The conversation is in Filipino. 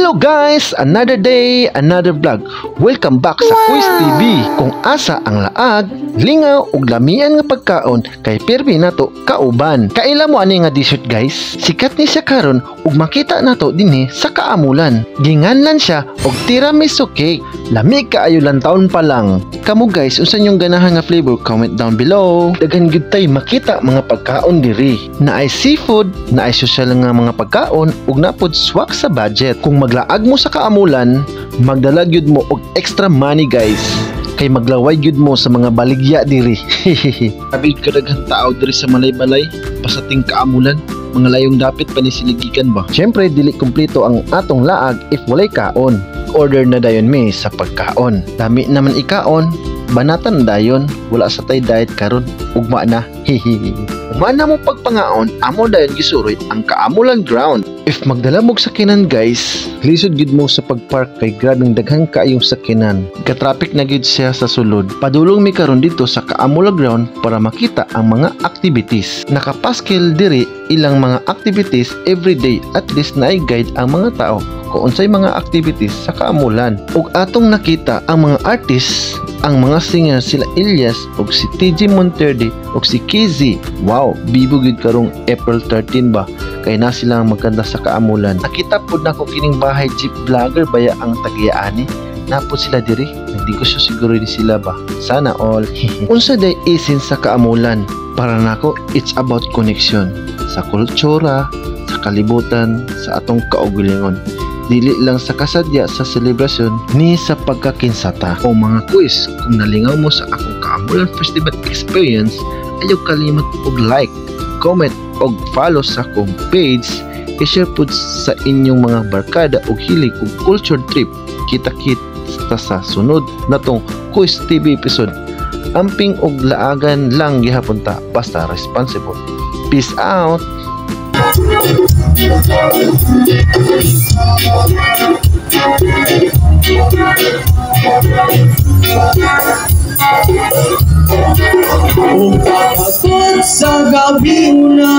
Hello guys! Another day, another vlog. Welcome back sa Quiz TV. Kung asa ang laag, lingaw ug lamian nga pagkaon kay pirmi nato kauban. Kaila mo ani nga dessert guys? Sikat ni siya karon ug makita nato dinhi sa kaamulan. Ginganlan siya og tiramisu cake. Lami kaayo lang taon pa lang. Kamu guys, unsa nyong ganahan nga flavor? Comment down below. Daghan gyud tay makita mga pagkaon diri. Naay seafood, naay social nga mga pagkaon ug napod swak sa budget. Kung maglaag mo sa kaamulan, magdala gyud mo og extra money guys. Kay maglaway gyud mo sa mga baligya diri. Abi kadaghan tao diri sa malay-balay, pasating kaamulan. Mga layong dapit panisiligikan ba? Syempre dili kumpleto ang atong laag if walay kaon. Order na dayon mi sa pagkaon. Dami naman ikaon, banatan dayon, wala sa tay diet karon. Ugma na. Ugma na mo pagpangaon, amo dayon gisuroy ang kaamulan ground. If magdala mo sakinan guys, lisod gid mo sa pagpark kay grabing daghang kaayong sakinan. Ka-traffic na gid siya sa sulod. Padulong mi karon dito sa Kaamulan ground para makita ang mga activities. Nakapaskil diri ilang mga activities everyday, at least naay guide ang mga tao kung unsay mga activities sa Kaamulan. Ug atong nakita ang mga artists, ang mga singer sila Elias ug si TG Monterde ug si Kizzy. Wow, bibo gid karong April 13 ba? Kay na sila magkanta sa Kaamulan. Nakita pud nako kining bahay jeep vlogger baya ang Tagiyaani. Napod sila diri. Hindi ko siguro di sila ba. Sana all. Unsa day isin sa Kaamulan? Para nako, it's about connection sa kultura, sa kalibutan, sa atong kaugalingon. Dili lang sa kasadya sa selebrasyon ni sa pagkakinsata. O mga quiz, kung nalingaw mo sa akong Kaamulan Festival experience, ayaw kalimot og like, comment og follow sa akong page. I-share po sa inyong mga barkada og hilig og culture trip. Kita-kita sa sunod na tong Quiz TV episode. Amping og laagan lang gihapon ta, basta responsible. Peace out. Sa gabi na